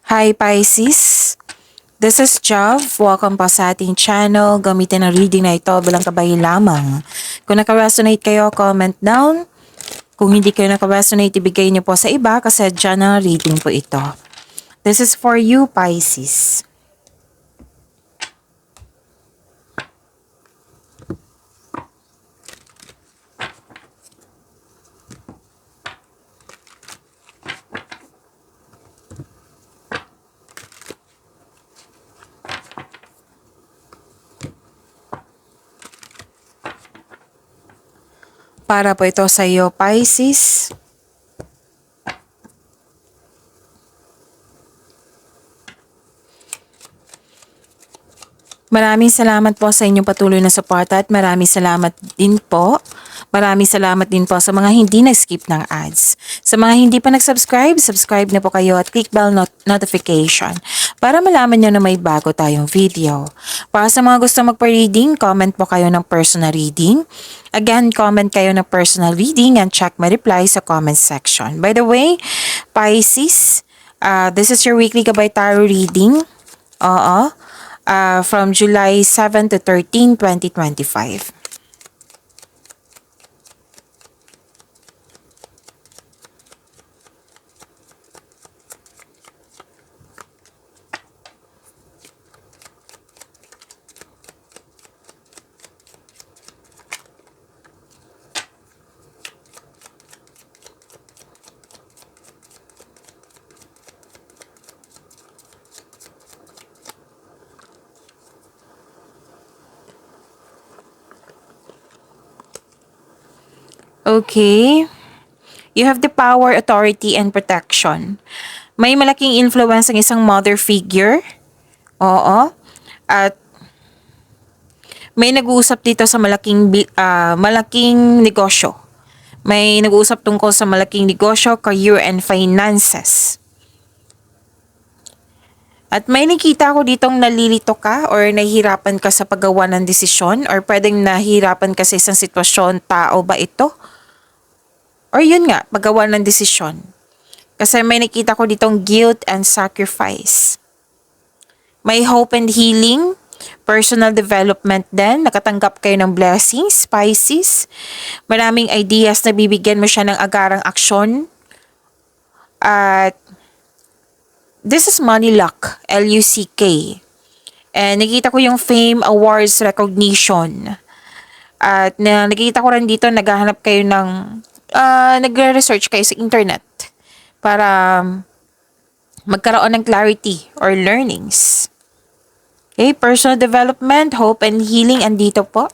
Hi Pisces! This is Jav. Welcome po sa ating channel. Gamitin ang reading na ito bilang kabayi lamang. Kung naka-resonate kayo, comment down. Kung hindi kayo naka-resonate, ibigay niyo po sa iba kasi dyan ang reading po ito. This is for you, Pisces. Para po ito sa iyo, Pisces. Maraming salamat po sa inyong patuloy na suporta at maraming salamat din po. Maraming salamat din po sa mga hindi nag-skip ng ads. Sa mga hindi pa nag-subscribe, subscribe na po kayo at click bell notification para malaman nyo na may bago tayong video. Para sa mga gusto magpa-reading, comment po kayo ng personal reading. Again, comment kayo ng personal reading and check my reply sa comment section. By the way, Pisces, this is your weekly Gabay Tarot reading. From July 7 to 13, 2025. Okay. You have the power, authority, and protection. May malaking influence ang isang mother figure. Oo. At may nag-uusap dito sa malaking negosyo. May nag-uusap tungkol sa malaking negosyo, career, and finances. At may nakita ko ditong nalilito ka or nahihirapan ka sa paggawa ng desisyon or pwedeng nahihirapan ka sa isang sitwasyon, tao ba ito? Or yun nga, paggawa ng desisyon. Kasi may nakita ko ditong guilt and sacrifice. May hope and healing, personal development din. Nakatanggap kayo ng blessings, Pisces. Maraming ideas na bibigyan mo siya ng agarang aksyon. At this is money luck, L-U-C-K. And nakita ko yung fame, awards, recognition. At nakita ko rin dito, naghahanap kayo ng nagre-research kayo sa internet para magkaroon ng clarity or learnings. Okay, personal development, hope and healing, andito po.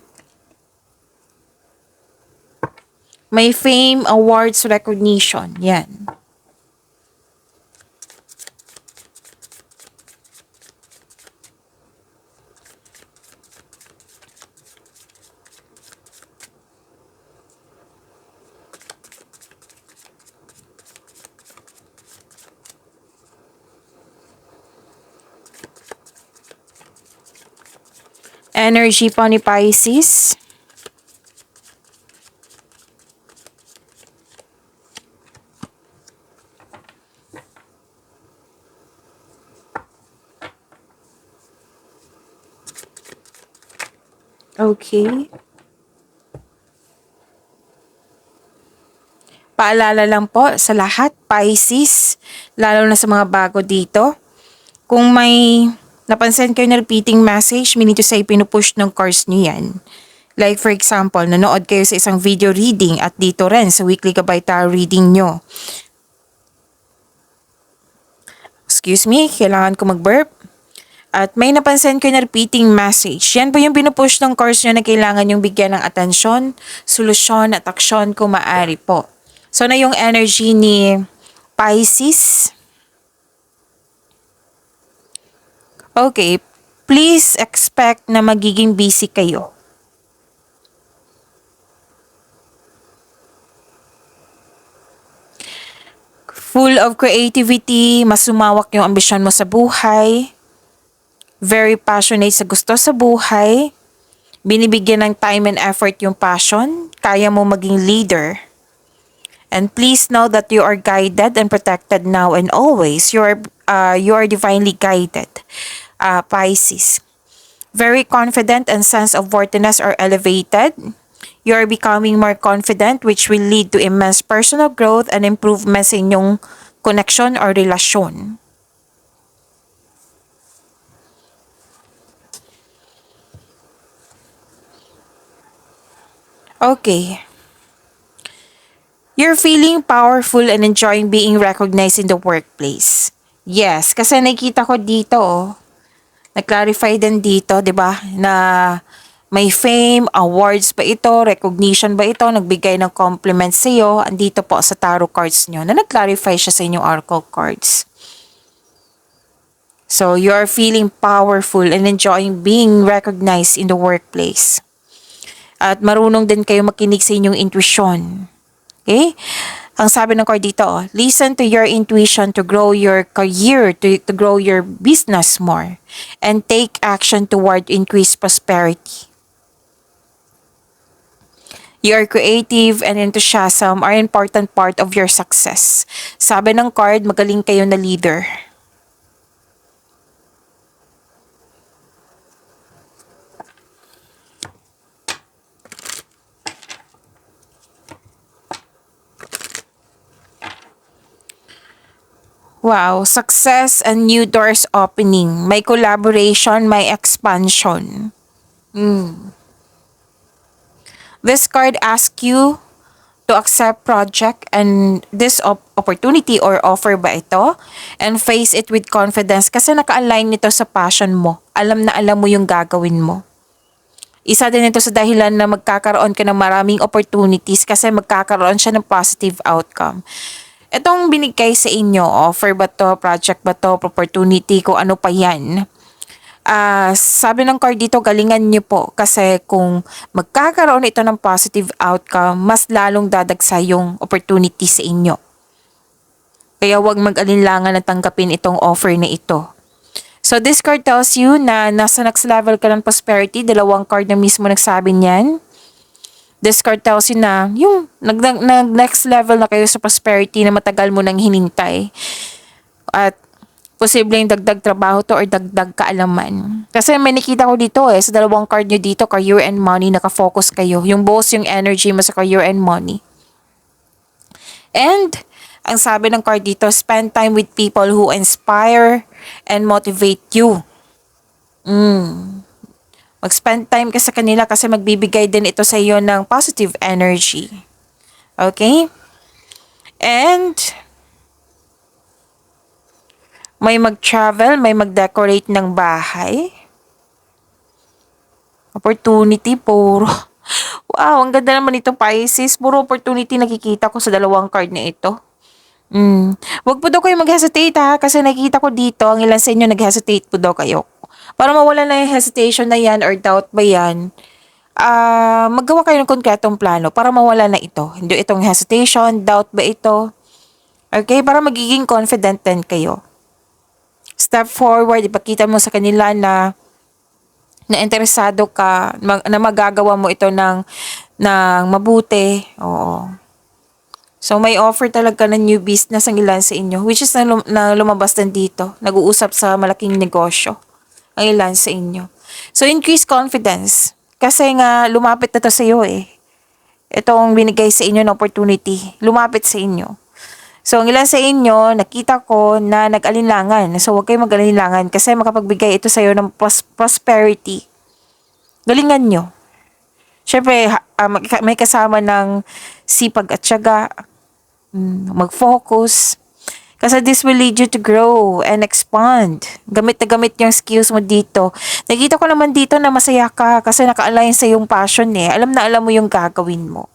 May fame, awards, recognition. Yan. Energy po ni Pisces. Okay. Paalala lang po sa lahat, Pisces, lalo na sa mga bago dito. Kung may napansin kayo na repeating message, meaning to say pinupush ng cards nyo yan. Like for example, nanood kayo sa isang video reading at dito rin sa weekly Gabay Tarot reading nyo. Excuse me, kailangan ko mag-burp. At may napansin kayo na repeating message. Yan po yung pinupush ng cards nyo na kailangan yung bigyan ng atensyon, solusyon at aksyon kung maaari po. So na yung energy ni Pisces. Okay, please expect na magiging busy kayo. Full of creativity, mas sumawak yung ambisyon mo sa buhay. Very passionate sa gusto sa buhay. Binibigyan ng time and effort yung passion. Kaya mo maging leader. And please know that you are guided and protected now and always. You are divinely guided, Pisces. Very confident and sense of worthiness are elevated. You are becoming more confident, which will lead to immense personal growth and improvements in inyong connection or relasyon. Okay. You're feeling powerful and enjoying being recognized in the workplace. Yes, kasi nakita ko dito, nag-clarify din dito, 'di ba, na may fame, awards ba ito, recognition ba ito, nagbigay ng compliments sa iyo, andito po sa tarot cards nyo, na nag-clarify siya sa inyong oracle cards. So, you are feeling powerful and enjoying being recognized in the workplace. At marunong din kayo makinig sa inyong intuition. Okay? Ang sabi ng card dito, listen to your intuition to grow your career, to grow your business more, and take action toward increased prosperity. Your creative and enthusiasm are an important part of your success. Sabi ng card, magaling kayo na leader. Wow, success and new doors opening. May collaboration, may expansion. This card asks you to accept project and this opportunity or offer ba ito and face it with confidence kasi naka-align nito sa passion mo. Alam na alam mo yung gagawin mo. Isa din ito sa dahilan na magkakaroon ka ng maraming opportunities kasi magkakaroon siya ng positive outcome. Itong binigay sa inyo, offer ba to, project ba to, opportunity, kung ano pa yan. Sabi ng card dito, galingan nyo po kasi kung magkakaroon ito ng positive outcome, mas lalong dadagsa yung opportunity sa inyo. Kaya huwag mag-alinlangan na tanggapin itong offer na ito. So this card tells you na nasa next level ka ng prosperity. Dalawang card na mismo nagsabi niyan. This card tells you na yung next level na kayo sa prosperity na matagal mo nang hinintay. At posibleng dagdag trabaho to or dagdag kaalaman. Kasi may nakita ko dito sa dalawang card nyo dito, career and money, nakafocus kayo. Yung both yung energy mo sa career and money. And ang sabi ng card dito, spend time with people who inspire and motivate you. Mag-spend time ka sa kanila kasi magbibigay din ito sa iyo ng positive energy. Okay? And may mag-travel, may mag-decorate ng bahay. Opportunity, puro. Wow, ang ganda naman ito, Pisces. Puro opportunity nakikita ko sa dalawang card na ito. Wag po daw kayo mag-hesitate kasi nakikita ko dito, ang ilan sa inyo nag-hesitate po daw kayo. Para mawala na yung hesitation na yan or doubt ba yan, maggawa kayo ng konkretong plano para mawala na ito. Hindi itong hesitation, doubt ba ito. Okay, para magiging confident din kayo. Step forward, ipakita mo sa kanila na interesado ka, na magagawa mo ito ng mabuti. Oo. So, may offer talaga ng new business ang ilan sa inyo, which is na lumabas din dito. Nag-uusap sa malaking negosyo ang ilan sa inyo. So, increase confidence. Kasi nga, lumapit na to sa iyo Itong binigay sa inyo na opportunity, lumapit sa inyo. So, ang ilan sa inyo, nakita ko na nag-alinlangan. So, huwag kayo mag-alinlangan kasi makapagbigay ito sa iyo ng prosperity. Galingan nyo. Siyempre, may kasama ng sipag at tiyaga. Mag-focus. Kasi this will lead you to grow and expand. Gamit na gamit yung skills mo dito. Nakita ko naman dito na masaya ka kasi naka-align sa yung passion Alam na alam mo yung gagawin mo.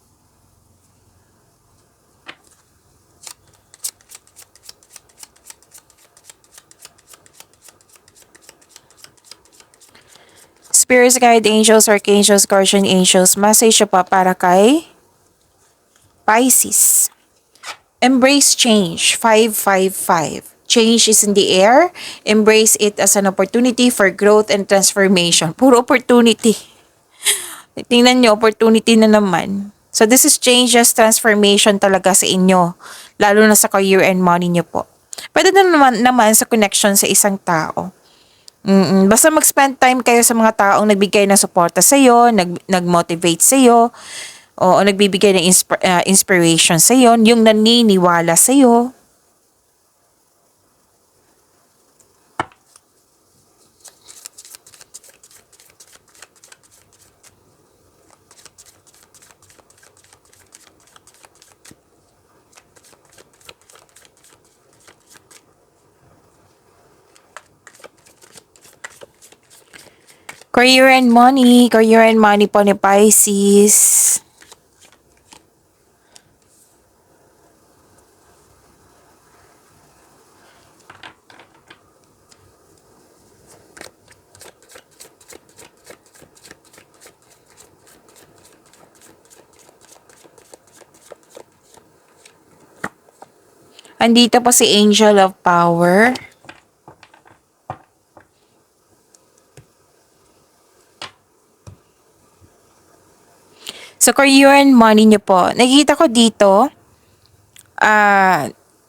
Spirits, guide angels, archangels, guardian angels, message pa para kay Pisces. Embrace change, 555. Change is in the air. Embrace it as an opportunity for growth and transformation. Puro opportunity. Tingnan nyo, opportunity na naman. So this is changes, transformation talaga sa inyo, lalo na sa career and money nyo po. Pwede na naman sa connection sa isang tao. Basta mag-spend time kayo sa mga taong nagbigay ng suporta sa iyo, nag-motivate sa iyo, o nagbibigay ng inspiration sa iyo, yung naniniwala sa iyo. Career and money po ni Pisces. Andito po si Angel of Power. So, career and money nyo po. Nakikita ko dito,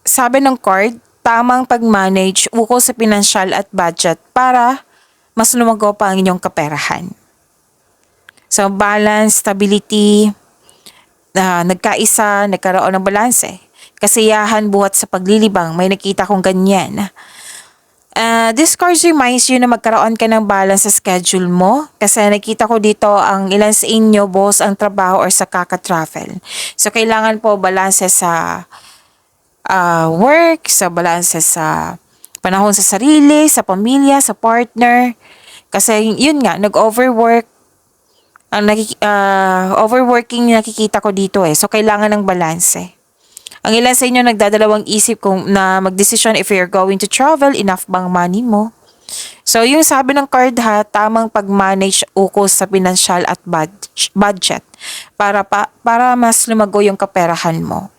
sabi ng card, tamang pag-manage ukol sa pinansyal at budget para mas lumago pa ang inyong kaperahan. So, balance, stability, nagkaisa, nagkaroon ng balanse. Kasiyahan buhat sa paglilibang, may nakita kong ganyan. This card reminds you na magkaroon ka ng balance sa schedule mo kasi nakita ko dito ang ilan sa inyo boss ang trabaho or sa kaka-travel. So kailangan po balanse sa work, sa balanse sa panahon sa sarili, sa pamilya, sa partner. Kasi yun nga, nag-overwork, overworking nakikita ko dito eh. So kailangan ng balanse. Ang ilan sa inyo nagdadalawang isip kung na magdesisyon if you're going to travel, enough bang money mo? So, yung sabi ng card ha, tamang pag-manage ukol sa pinansyal at budget para mas lumago yung kaperahan mo.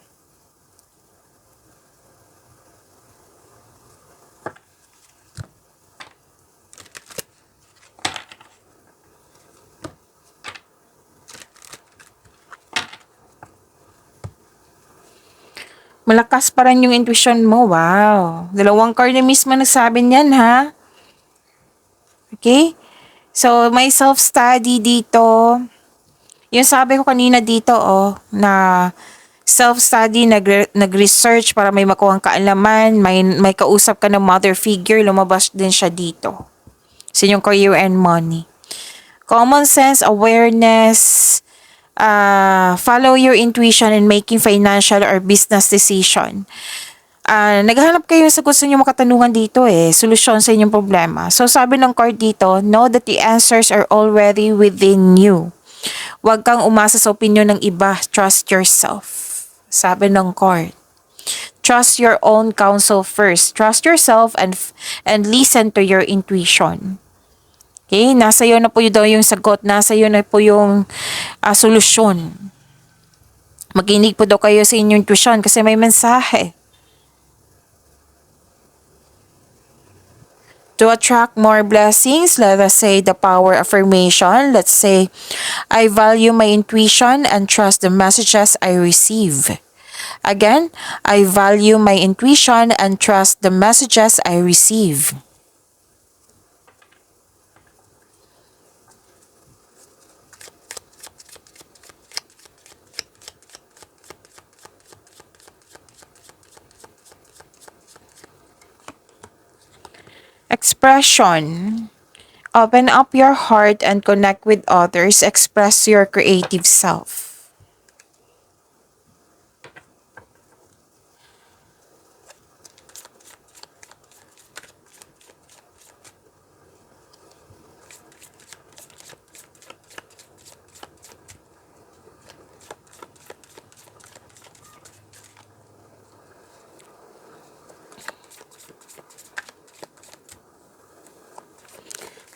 Malakas pa rin yung intuition mo. Wow. Dalawang card na mismo nagsabi niyan, ha? Okay? So, may self-study dito. Yung sabi ko kanina dito, na self-study, nag-research para may makuhang kaalaman, may kausap ka ng mother figure, lumabas din siya dito. Sa inyong career and money. Common sense, awareness, follow your intuition in making financial or business decision. Naghahanap kayo sa gusto niyo makatanungan dito solusyon sa inyong problema. So sabi ng card dito, know that the answers are already within you. Huwag kang umasa sa opinion ng iba, trust yourself. Sabi ng card. Trust your own counsel first. Trust yourself and listen to your intuition. Okay, nasa iyo na po daw yung sagot, nasa iyo na po yung solusyon. Makinig po daw kayo sa inyong intuition kasi may mensahe. To attract more blessings, let us say the power affirmation. Let's say, I value my intuition and trust the messages I receive. Again, I value my intuition and trust the messages I receive. Expression. Open up your heart and connect with others. Express your creative self.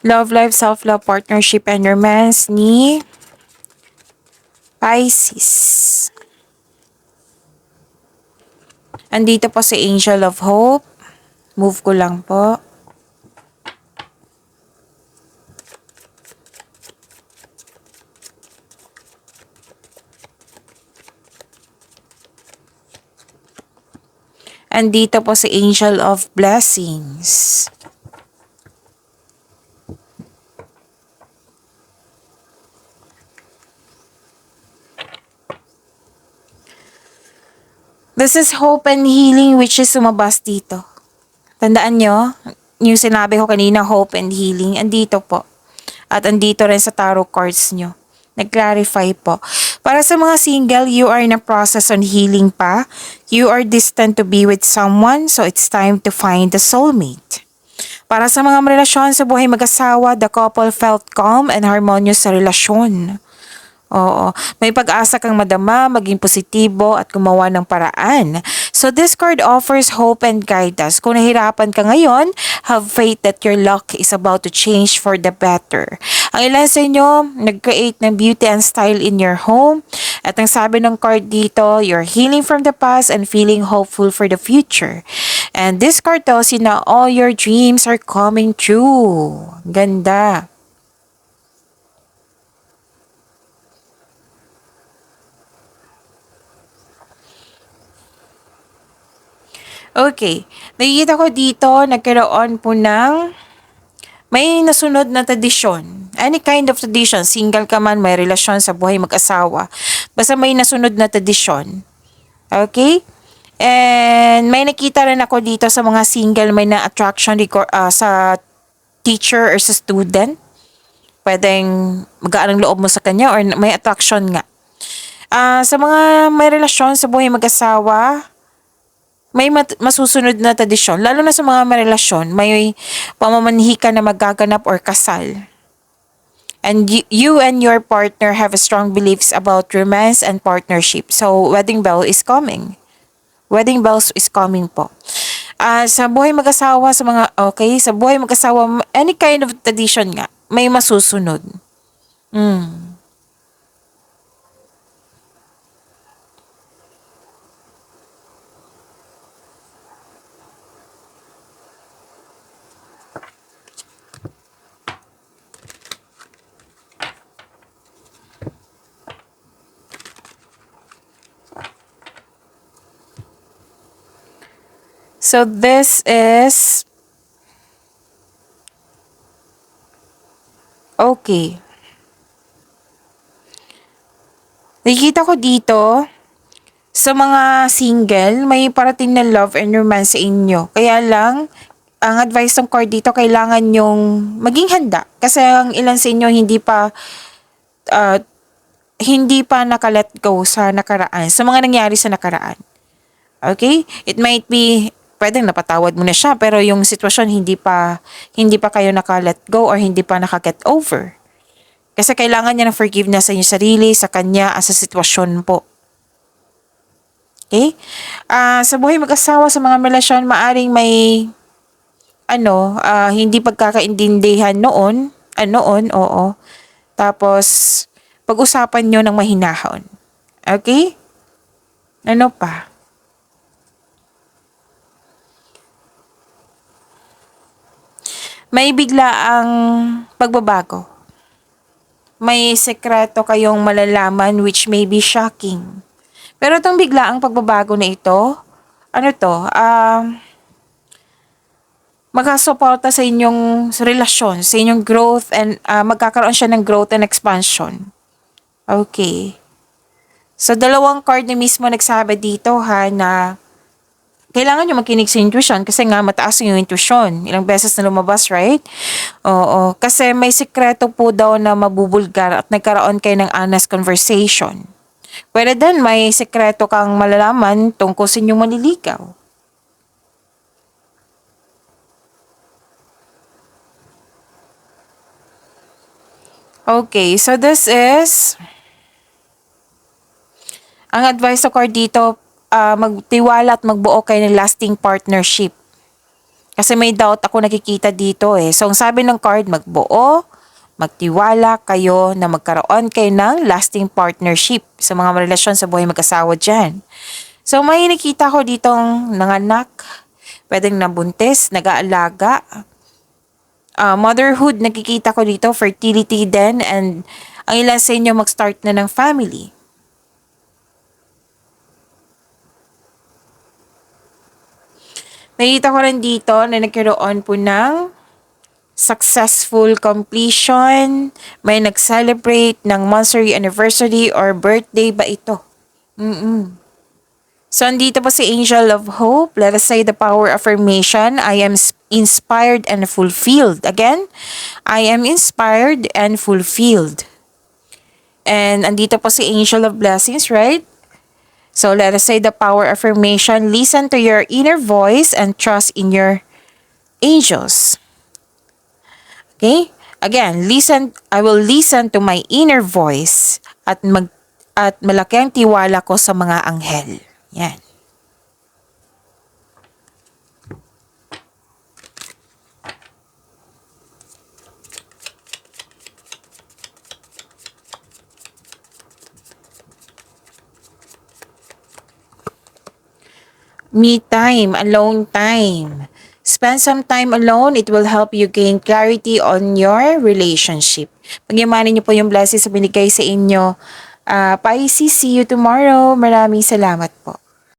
Love life, self-love, partnership, and romance ni Pisces. Andito po si Angel of Hope. Move ko lang po. Andito po si Angel of Blessings. This is hope and healing which is sumabas dito. Tandaan nyo, yung sinabi ko kanina, hope and healing, andito po. At andito rin sa tarot cards nyo. Nag-clarify po. Para sa mga single, you are in a process on healing pa. You are destined to be with someone, so it's time to find the soulmate. Para sa mga relasyon sa buhay mag-asawa, the couple felt calm and harmonious sa relasyon. Oo. May pag-asa kang madama, maging positibo at gumawa ng paraan. So this card offers hope and guidance. Kung nahirapan ka ngayon, have faith that your luck is about to change for the better. Ang ilan sa inyo, nag-create ng beauty and style in your home. At ang sabi ng card dito, you're healing from the past and feeling hopeful for the future. And this card tells you na all your dreams are coming true. Ganda. Okay. Nakikita ko dito, nagkaroon po ng may nasunod na tradisyon. Any kind of tradition. Single ka man, may relasyon sa buhay mag-asawa. Basta may nasunod na tradisyon. Okay? And may nakita rin ako dito sa mga single, may na-attraction sa teacher or sa student. Pwedeng magaan ang loob mo sa kanya or may attraction nga. Sa mga may relasyon sa buhay mag-asawa, may masusunod na tradisyon, lalo na sa mga may relasyon, may pamamanhi ka na magaganap or kasal. And you and your partner have strong beliefs about romance and partnership. So, wedding bell is coming. Wedding bells is coming po. Sa buhay mag-asawa, sa buhay mag-asawa, any kind of tradition nga, may masusunod. So, this is okay. Nakikita ko dito, sa mga single, may parating na love and romance sa inyo. Kaya lang, ang advice ng card dito, kailangan yung maging handa. Kasi ang ilan sa inyo uh, hindi pa naka-let go sa nakaraan, sa mga nangyari sa nakaraan. Okay? It might be, pwedeng napatawad mo na siya, pero yung sitwasyon hindi pa kayo naka-let go or hindi pa naka-get over. Kasi kailangan niya ng forgiveness sa inyong sarili, sa kanya, sa sitwasyon po. Okay? Sa buhay mag-asawa, sa mga relasyon, maaring may hindi pagkakaintindihan noon, oo. Tapos, pag-usapan nyo ng mahinahon. Okay? Ano pa? May biglaang pagbabago. May sekreto kayong malalaman which may be shocking. Pero itong biglaang pagbabago na ito, magkasuporta sa inyong relasyon, sa inyong growth and magkakaroon siya ng growth and expansion. Okay. So, dalawang card na mismo nagsabi dito na kailangan nyo makinig sa intuition kasi nga mataas yung intuition. Ilang beses na lumabas, right? Oo. Kasi may sekreto po daw na mabubulgar at nagkaroon kayo ng honest conversation. Pwede din may sekreto kang malalaman tungkol sa inyong manliligaw. Okay, so this is ang advice ko dito, magtiwala at magbuo kayo ng lasting partnership. Kasi may doubt ako nakikita dito eh. So, ang sabi ng card, magbuo, magtiwala kayo na magkaroon kayo ng lasting partnership sa mga relasyon sa buhay mag-asawa dyan. So, may nakita ko ditong nanganak, pwedeng nabuntis, nag-aalaga. Motherhood, nakikita ko dito, fertility din, and ang ilan sa inyo mag-start na ng family. Nakita ko rin dito na nagkaroon po ng successful completion. May nag-celebrate ng monthsary anniversary or birthday ba ito? So, andito po si Angel of Hope. Let us say the power affirmation. I am inspired and fulfilled. Again, I am inspired and fulfilled. And andito po si Angel of Blessings, right? So, let us say the power affirmation. Listen to your inner voice and trust in your angels. Okay? Again, I will listen to my inner voice at malaki ang tiwala ko sa mga anghel. Yan. Me time, alone time. Spend some time alone. It will help you gain clarity on your relationship. Pagyamanin niyo po yung blessings sa binigay sa inyo. Pisces, see you tomorrow. Maraming salamat po.